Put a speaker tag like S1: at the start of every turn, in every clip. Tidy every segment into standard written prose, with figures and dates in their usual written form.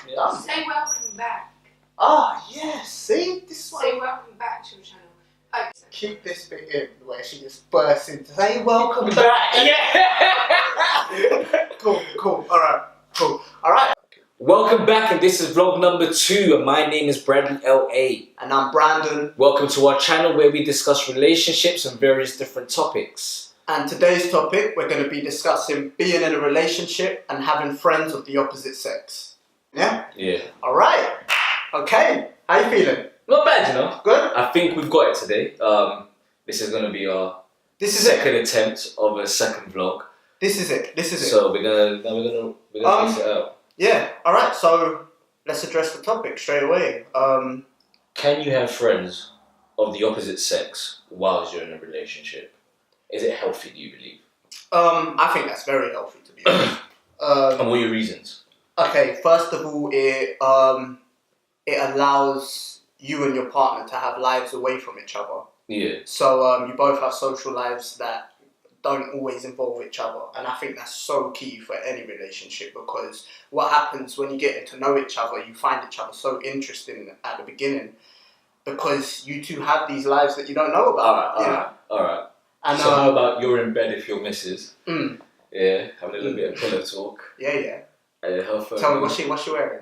S1: Yeah.
S2: Say welcome back.
S1: Ah, yes. See, this one.
S2: Say welcome back to the channel. Okay.
S1: Keep this bit in where she just bursts into say welcome back.
S2: Yeah.
S1: Cool. Alright.
S3: Welcome back, and this is vlog number 2, and my name is Bradley LA.
S1: And I'm Brandon.
S3: Welcome to our channel where we discuss relationships and various different topics.
S1: And today's topic, we're going to be discussing being in a relationship and having friends of the opposite sex. Yeah?
S3: Yeah.
S1: Alright. Okay. How you feeling?
S3: Not bad, you know.
S1: Good?
S3: I think we've got it today. This is going to be our second attempt of a second vlog.
S1: This is it.
S3: So we're gonna test it out.
S1: Yeah. Alright, so let's address the topic straight away.
S3: Can you have friends of the opposite sex whilst you're in a relationship? Is it healthy, do you believe?
S1: I think that's very healthy, to be honest.
S3: And what are your reasons?
S1: Okay, first of all, it allows you and your partner to have lives away from each other.
S3: Yeah.
S1: So you both have social lives that don't always involve each other, and I think that's so key for any relationship, because what happens when you get to know each other, you find each other so interesting at the beginning because you two have these lives that you don't know about.
S3: Alright.
S1: And
S3: so how about you're in bed with your missus?
S1: Mm.
S3: Yeah, having a little bit of pillow talk.
S1: Yeah.
S3: Her phone.
S1: Tell me, what's she wearing?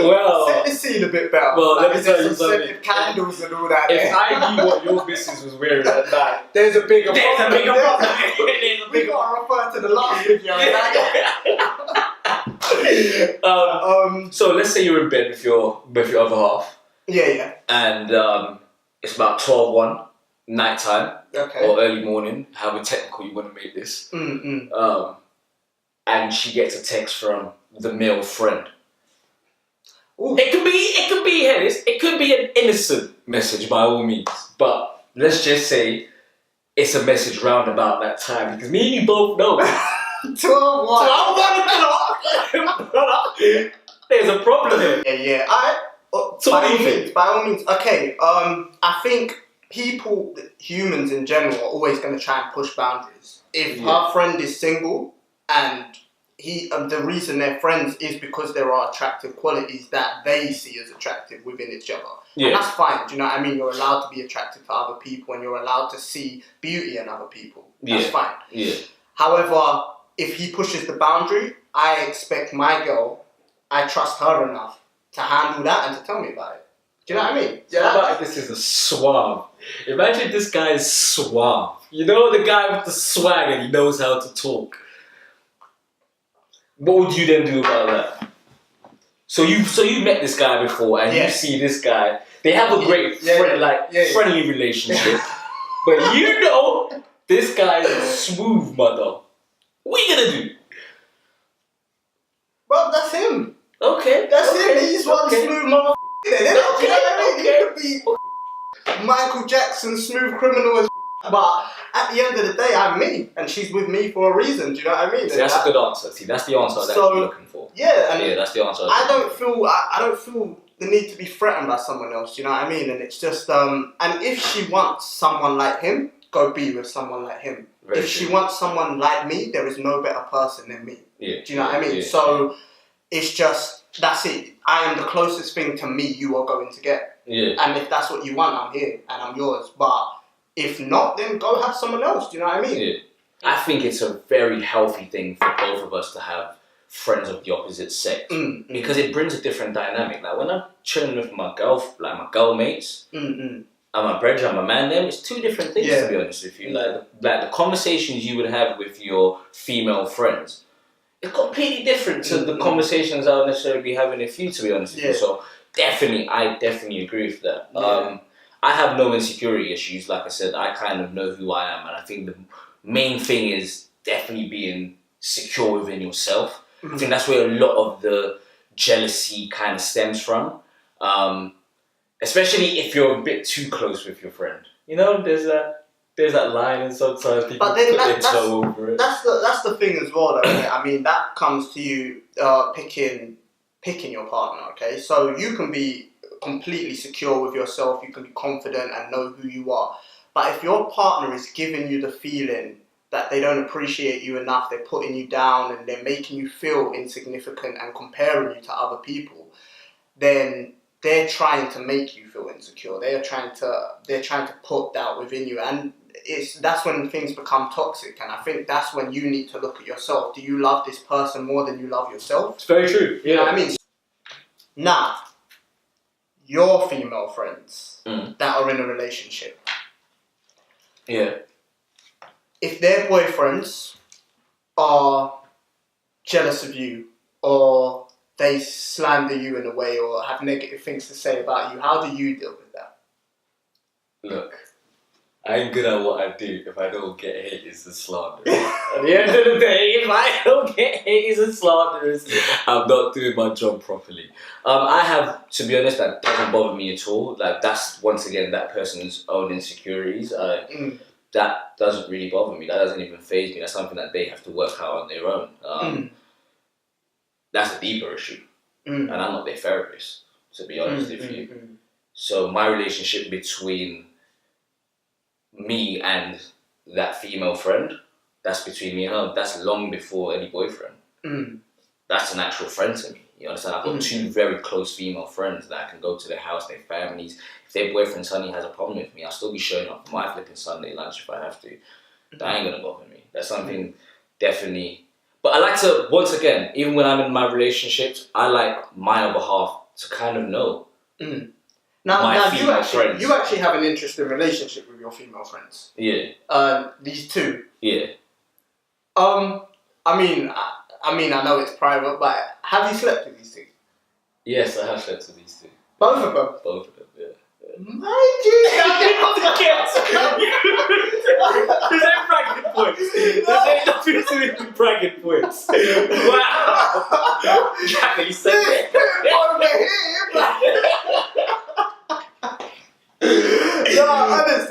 S3: Well,
S1: set the scene a bit better.
S3: Well, let me tell you
S1: some
S3: something.
S1: scented candles and all that.
S3: If I knew what your missus was wearing at night,
S1: there's a bigger problem. We
S3: We
S1: gotta refer to the last video.
S3: So let's say you're in bed with your other half.
S1: Yeah.
S3: And it's about 12:01, nighttime,
S1: Okay.
S3: or early morning, however technical you want to make this. And she gets a text from the male friend.
S1: Ooh.
S3: It could be an innocent message by all means, but let's just say it's a message round about that time, because me and you both know
S1: 12:01 o'clock.
S3: There's a problem here.
S1: Yeah.
S3: So what do you think?
S1: By all means. Okay. I think humans in general, are always going to try and push boundaries. If her friend is single and the reason they're friends is because there are attractive qualities that they see as attractive within each other.
S3: Yeah.
S1: And that's fine. Do you know what I mean? You're allowed to be attracted to other people and you're allowed to see beauty in other people. That's fine.
S3: Yeah.
S1: However, if he pushes the boundary, I expect my girl, I trust her enough to handle that and to tell me about it. Do you know what I mean?
S3: Yeah. How about if this is a suave? Imagine this guy is suave. You know, the guy with the swag and he knows how to talk. What would you then do about that? So you met this guy before, and you see this guy. They have a great friendly relationship, but you know this guy is a smooth mother. What are you gonna do?
S1: Well, that's him.
S3: Okay,
S1: that's him. He's one smooth mother. You know what I mean? He could be Michael Jackson, smooth criminal as but at the end of the day, I'm me, and she's with me for a reason. Do you know what I mean?
S3: See, that's a good answer. See, that's the answer I was actually looking for.
S1: Yeah,
S3: that's the answer.
S1: I don't feel the need to be threatened by someone else. Do you know what I mean? And it's just and if she wants someone like him, go be with someone like him. If she wants someone like me, there is no better person than me.
S3: Yeah.
S1: Do you know what I mean? So it's just that's it. I am the closest thing to me you are going to get.
S3: Yeah.
S1: And if that's what you want, I'm here and I'm yours. But if not, then go have someone else. Do you know what I mean?
S3: Yeah. I think it's a very healthy thing for both of us to have friends of the opposite sex, because it brings a different dynamic. Like when I'm chilling with my girl mates, and my brother and my man, them, it's two different things, to be honest with you. Like the conversations you would have with your female friends, it's completely different to the conversations I would necessarily be having with you, to be honest with you. So I definitely agree with that. I have no insecurity issues. Like I said, I kind of know who I am, and I think the main thing is definitely being secure within yourself. I think that's where a lot of the jealousy kind of stems from, especially if you're a bit too close with your friend. You know, there's that line, and sometimes people put their toe over it.
S1: That's the thing as well, though. I mean, that comes to you picking your partner. Okay, so you can be completely secure with yourself, you can be confident and know who you are. But if your partner is giving you the feeling that they don't appreciate you enough, they're putting you down and they're making you feel insignificant and comparing you to other people, then they're trying to make you feel insecure. They're trying to put that within you, and that's when things become toxic. And I think that's when you need to look at yourself. Do you love this person more than you love yourself?
S3: It's very true.
S1: You know what I mean? Now, your female friends that are in a relationship.
S3: Yeah.
S1: If their boyfriends are jealous of you, or they slander you in a way, or have negative things to say about you, how do you deal with that?
S3: Look, I'm good at what I do. If I don't get haters and slanderers, at the end of the day, if I don't get haters and slanderers, I'm not doing my job properly. I have, to be honest, that doesn't bother me at all. Like, that's, once again, that person's own insecurities. That doesn't really bother me. That doesn't even faze me. That's something that they have to work out on their own. That's a deeper issue. And I'm not their therapist, to be honest with you. So my relationship between me and that female friend, that's between me and her. That's long before any boyfriend. That's an actual friend to me. You understand? I've got two very close female friends that I can go to their house, their families. If their boyfriend suddenly has a problem with me, I'll still be showing up for my flipping Sunday lunch if I have to. That ain't gonna bother me. That's something definitely. But I like to, once again, even when I'm in my relationships, I like my other half to kind of know.
S1: Now you actually have an interesting relationship with your female friends.
S3: Yeah.
S1: These two.
S3: Yeah.
S1: I know it's private, but have you slept with these two?
S3: Yes, I have slept with these two.
S1: Both of them?
S3: Both of them, yeah.
S1: My Jesus!
S3: Is that bragging points? There's nothing to do with bragging points. Wow! Jack, you said it.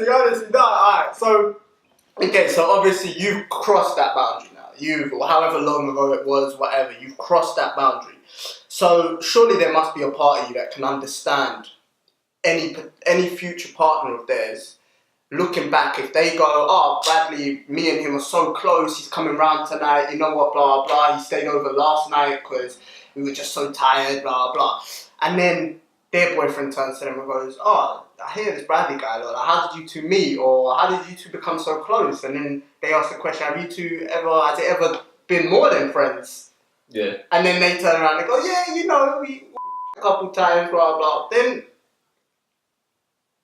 S1: Honestly, no, alright. So obviously you've crossed that boundary now. However long ago it was, whatever, you've crossed that boundary. So surely there must be a part of you that can understand any future partner of theirs, looking back, if they go, oh, Bradley, me and him are so close, he's coming round tonight, you know what, blah, blah, he stayed over last night because we were just so tired, blah, blah. And then their boyfriend turns to them and goes, oh, I hear this Bradley guy, like, how did you two meet, or how did you two become so close? And then they ask the question, has it ever been more than friends?
S3: Yeah. And
S1: then they turn around and go, yeah, we a couple times, blah, blah. Then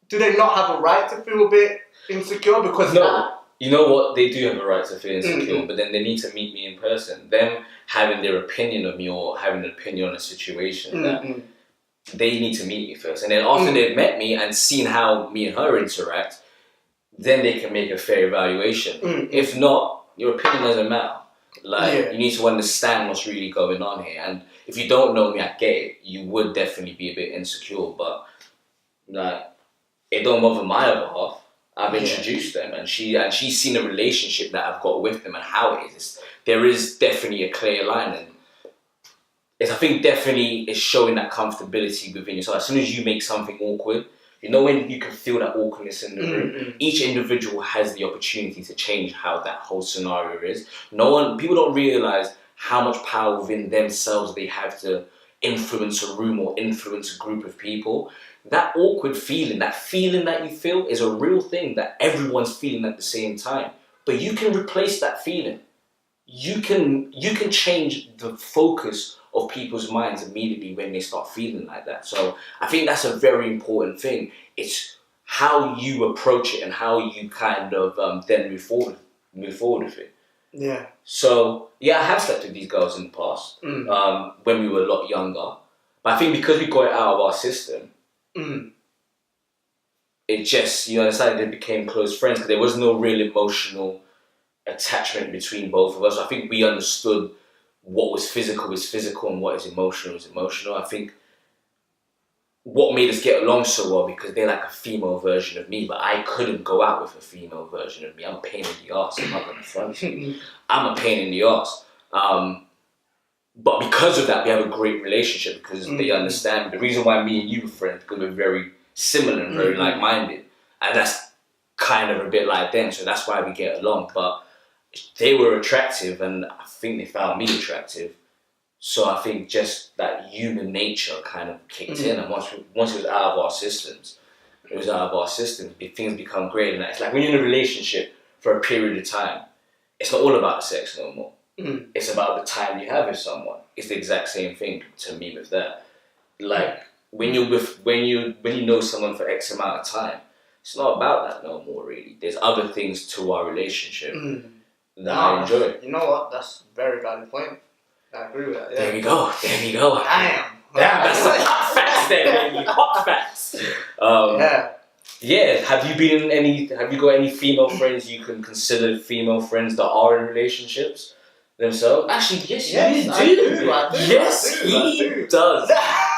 S1: do they not have a right to feel a bit insecure? Because
S3: you know what? They do have a right to feel insecure, but then they need to meet me in person. Them having their opinion of me or having an opinion on a situation, that they need to meet me first. And then after they've met me and seen how me and her interact, then they can make a fair evaluation. If not, your opinion doesn't matter. You need to understand what's really going on here. And if you don't know me, I get it. You would definitely be a bit insecure, but it don't bother my other half. I've introduced them, and she's seen the relationship that I've got with them and how it is. There is definitely a clear line, and I think definitely is showing that comfortability within yourself. As soon as you make something awkward, when you can feel that awkwardness in the room, each individual has the opportunity to change how that whole scenario is. People don't realize how much power within themselves they have to influence a room or influence a group of people. That awkward feeling, that you feel, is a real thing that everyone's feeling at the same time. But you can replace that feeling. You can change the focus of people's minds immediately when they start feeling like that. So I think that's a very important thing. It's how you approach it and how you kind of then move forward with it.
S1: Yeah.
S3: So I have slept with these girls in the past when we were a lot younger. But I think because we got it out of our system, it just, they became close friends because there was no real emotional attachment between both of us. I think we understood what was physical and what is emotional. I think what made us get along so well, because they're like a female version of me, but I couldn't go out with a female version of me. I'm a pain in the arse, I'm not going to front you. I'm a pain in the arse. But because of that, we have a great relationship because they understand the reason why me and you were friends, because we're very similar and very like-minded. And that's kind of a bit like them, so that's why we get along. But they were attractive, and I think they found me attractive. So I think just that human nature kind of kicked in, and once it was out of our systems, things become great. And it's like when you're in a relationship for a period of time, it's not all about the sex no more. It's about the time you have with someone. It's the exact same thing to me with that. Like when you know someone for X amount of time, it's not about that no more. Really, there's other things to our relationship that I enjoy.
S1: You know what? That's a very valid point. I agree with that. Yeah.
S3: There we go.
S1: Damn,
S3: that's the hot facts there, baby. Hot facts. Yeah. Have you got any female friends you can consider female friends that are in relationships themselves? Actually, yes, you do.
S1: I do.
S3: Yes, he does.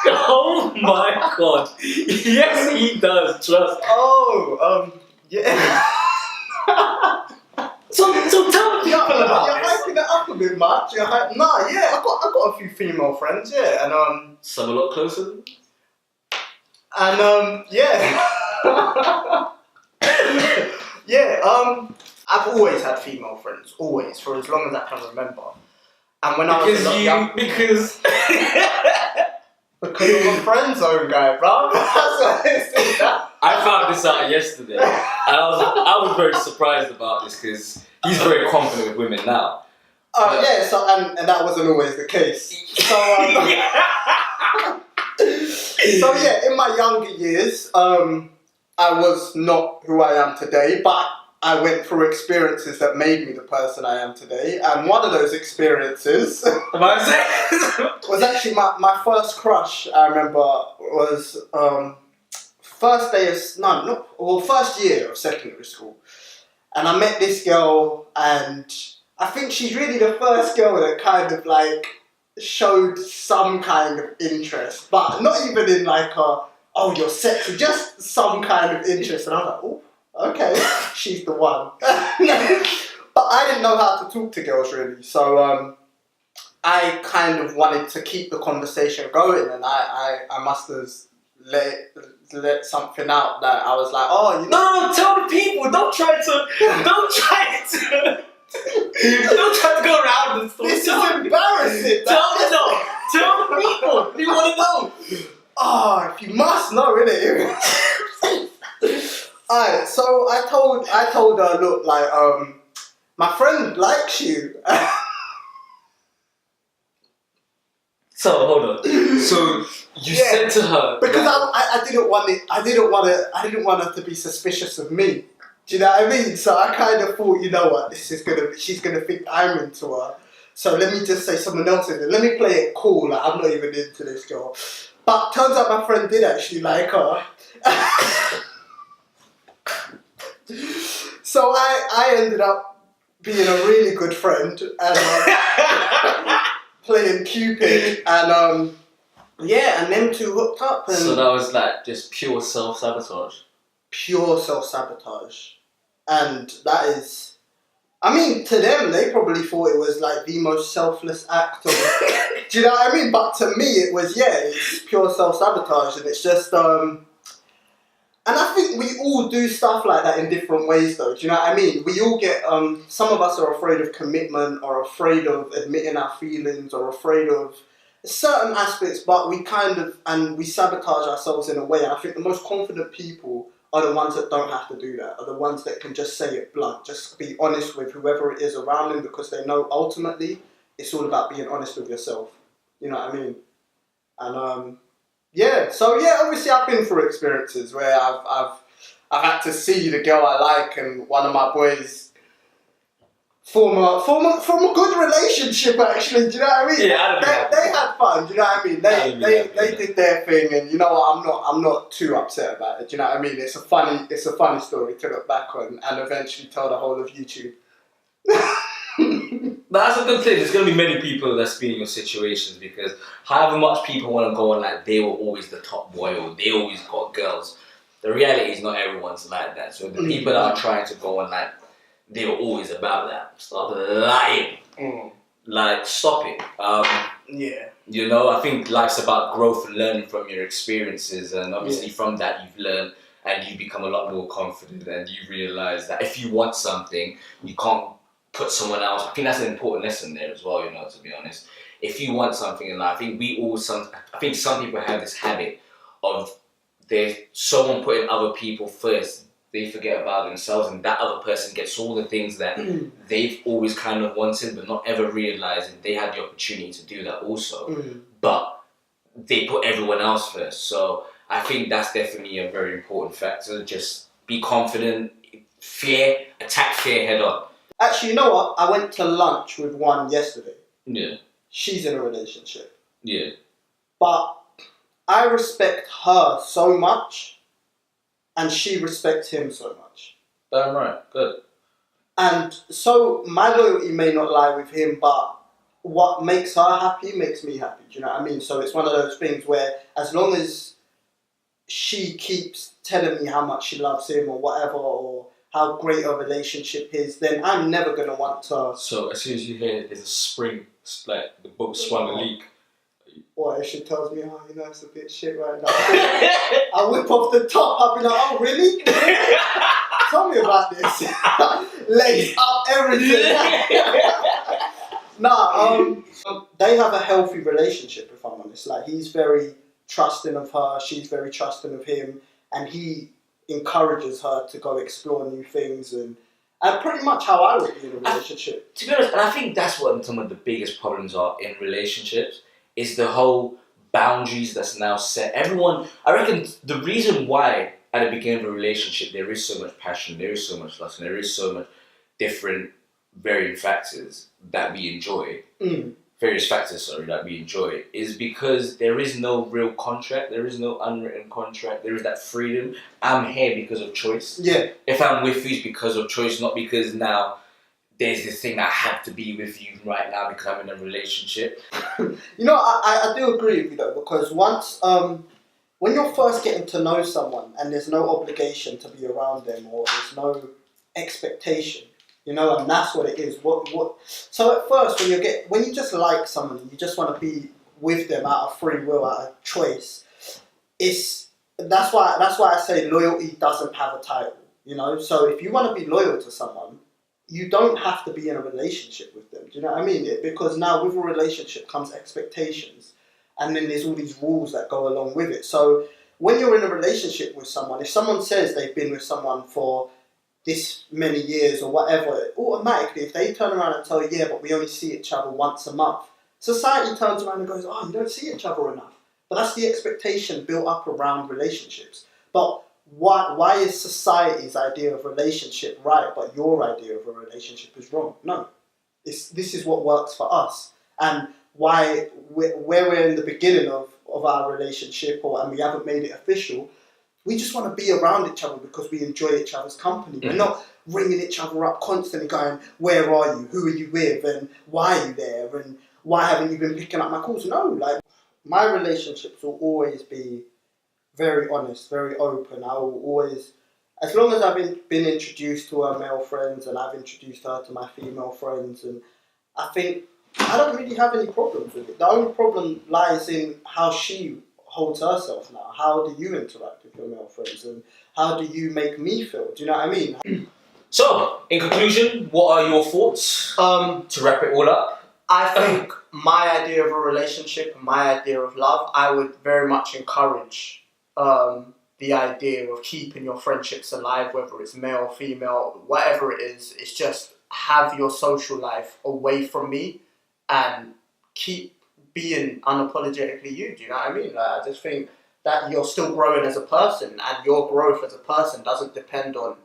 S3: Oh my god. Yes, he does. Trust.
S1: Yeah.
S3: So tell people about
S1: You're hyping it up a bit much. I got a few female friends, and
S3: some a lot closer than you?
S1: and I've always had female friends, always, for as long as I can remember. And when I was young, because I'm a friend zone guy, bro.
S3: I found this out yesterday, and I was very surprised about this because he's very confident with women now.
S1: And that wasn't always the case. So in my younger years, I was not who I am today, but I went through experiences that made me the person I am today. And one of those experiences was actually my first crush. I remember was first year of secondary school, and I met this girl, and I think she's really the first girl that kind of like showed some kind of interest, but not even in like you're sexy, just some kind of interest. And I was like, oh, okay, she's the one. But I didn't know how to talk to girls really, so I kind of wanted to keep the conversation going, and I must have let something out that I was like,
S3: No, tell the people. Don't try to go around and stuff.
S1: This is embarrassing.
S3: Tell the people. We want to know.
S1: If you must know, innit? Alright, so I told her, look, like, my friend likes you.
S3: So hold on. So you said to her
S1: because I didn't want her to be suspicious of me. Do you know what I mean? So I kind of thought, you know what, she's gonna think I'm into her. So let me just say someone else in it. Let me play it cool. Like, I'm not even into this girl. But turns out my friend did actually like her. So I ended up being a really good friend and playing Cupid, and and them two hooked up. And
S3: so that was like just pure self-sabotage.
S1: Pure self-sabotage. And that is, I mean, to them, they probably thought it was like the most selfless act of, do you know what I mean? But to me, it was, it's pure self-sabotage, and it's just, and I think we all do stuff like that in different ways though, do you know what I mean? We all get, some of us are afraid of commitment, or afraid of admitting our feelings, or afraid of certain aspects, but we we sabotage ourselves in a way. And I think the most confident people are the ones that don't have to do that, are the ones that can just say it blunt, just be honest with whoever it is around them, because they know ultimately it's all about being honest with yourself. You know what I mean? And obviously I've been through experiences where I've had to see the girl I like and one of my boys form a good relationship, actually. Do you know what I mean?
S3: Yeah,
S1: they had fun. Do you know what I mean? They did their thing, and you know what? I'm not too upset about it. Do you know what I mean? It's a funny story to look back on and eventually tell the whole of YouTube.
S3: That's a good thing. There's going to be many people that's been in your situations, because however much people want to go on like they were always the top boy or they always got girls, the reality is not everyone's like that. So the people that are trying to go on like they were always about that, stop lying. Like, stop it. You know, I think life's about growth and learning from your experiences, and obviously from that you've learned and you become a lot more confident, and you realise that if you want something, you can't put someone else. I think that's an important lesson there as well. You know, to be honest, if you want something in life, I think some people have this habit of there's someone putting other people first. They forget about themselves, and that other person gets all the things that they've always kind of wanted, but not ever realizing they had the opportunity to do that also. But they put everyone else first. So I think that's definitely a very important factor. Just be confident, attack fear head on.
S1: Actually, you know what? I went to lunch with one yesterday.
S3: Yeah.
S1: She's in a relationship.
S3: Yeah.
S1: But I respect her so much, and she respects him so much.
S3: Damn right. Good.
S1: And so my loyalty may not lie with him, but what makes her happy makes me happy. Do you know what I mean? So it's one of those things where as long as she keeps telling me how much she loves him or whatever, or how great a relationship is, then I'm never going to want to...
S3: So as soon as you hear there's a spring, like the boat swung a leak.
S1: Or if she tells me, oh, you know, it's a bit shit right now, I whip off the top, I'll be like, oh, really? Tell me about this. Lace up everything. They have a healthy relationship, if I'm honest. Like, he's very trusting of her, she's very trusting of him, and he encourages her to go explore new things, and pretty much how I would be in a relationship.
S3: To be honest, and I think that's what some of the biggest problems are in relationships, is the whole boundaries that's now set. I reckon the reason why at the beginning of a relationship there is so much passion, there is so much lust, and there is so much different varying factors that we enjoy, that we enjoy, is because there is no real contract, there is no unwritten contract, there is that freedom. I'm here because of choice.
S1: Yeah.
S3: If I'm with you, it's because of choice, not because now there's this thing that I have to be with you right now because I'm in a relationship.
S1: You know, I do agree with you though, because once, when you're first getting to know someone and there's no obligation to be around them, or there's no expectation, you know, and that's what it is. So at first, when you just like someone, you just want to be with them out of free will, out of choice. That's why I say loyalty doesn't have a title. You know, so if you want to be loyal to someone, you don't have to be in a relationship with them. Do you know what I mean? Because now with a relationship comes expectations, and then there's all these rules that go along with it. So when you're in a relationship with someone, if someone says they've been with someone for this many years or whatever, automatically if they turn around and tell you, yeah, but we only see each other once a month, society turns around and goes, oh, you don't see each other enough. But that's the expectation built up around relationships. But why is society's idea of relationship right, but your idea of a relationship is wrong? No. This is what works for us. And why, where we're in the beginning of our relationship, and we haven't made it official, we just want to be around each other because we enjoy each other's company. We're not ringing each other up constantly going, where are you? Who are you with? And why are you there? And why haven't you been picking up my calls? No, like, my relationships will always be very honest, very open. I will always, as long as I've been introduced to her male friends and I've introduced her to my female friends, and I think I don't really have any problems with it. The only problem lies in how she holds herself now. How do you interact with your male friends, and how do you make me feel? Do you know what I mean?
S3: So, in conclusion, what are your thoughts to wrap it all up?
S1: I think my idea of a relationship, my idea of love, I would very much encourage the idea of keeping your friendships alive, whether it's male, female, whatever it is. It's just have your social life away from me and keep being unapologetically you. Do you know what I mean? Like, I just think that you're still growing as a person, and your growth as a person doesn't depend on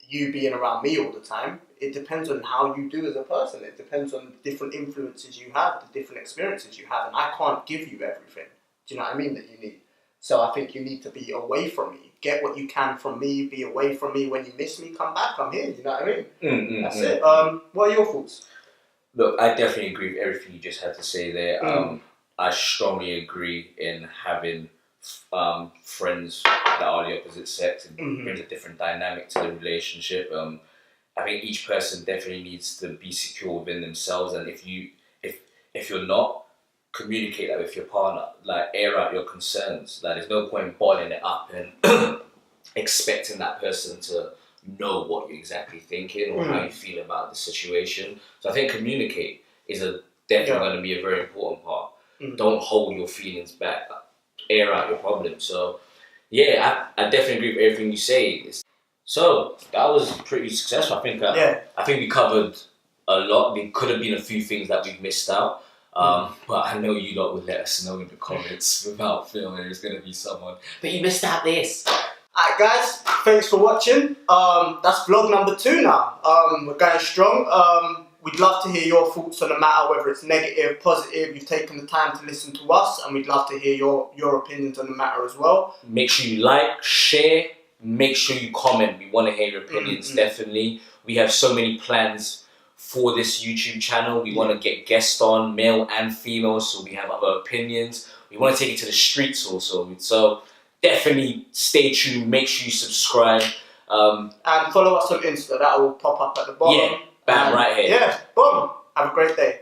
S1: you being around me all the time. It depends on how you do as a person. It depends on the different influences you have, the different experiences you have, and I can't give you everything. Do you know what I mean, that you need? So I think you need to be away from me. Get what you can from me, be away from me. When you miss me, come back, I'm here. You know what I mean? That's it. What are your thoughts?
S3: Look, I definitely agree with everything you just had to say there. I strongly agree in having friends that are the opposite sex. It brings a different dynamic to the relationship. I think each person definitely needs to be secure within themselves, and if you're not, communicate that with your partner. Like, air out your concerns. Like, there's no point bottling it up and expecting that person to know what you're exactly thinking or how you feel about the situation. So I think communicate is definitely going to be a very important part. Don't hold your feelings back. Air out your problems. So yeah, I definitely agree with everything you say. So that was pretty successful. I think we covered a lot. There could have been a few things that we've missed out. But I know you lot would let us know in the comments without feeling there's going to be someone, but you missed out this.
S1: Alright guys, thanks for watching. That's vlog number 2 now. We're going strong. We'd love to hear your thoughts on the matter, whether it's negative, positive. You've taken the time to listen to us, and we'd love to hear your opinions on the matter as well.
S3: Make sure you like, share, make sure you comment. We want to hear your opinions, definitely. We have so many plans for this YouTube channel. We want to get guests on, male and female, so we have other opinions. We want to take it to the streets also. So definitely stay tuned. Make sure you subscribe.
S1: And follow us on Insta. That will pop up at the bottom.
S3: Yeah, bam, right here.
S1: Yeah, boom. Have a great day.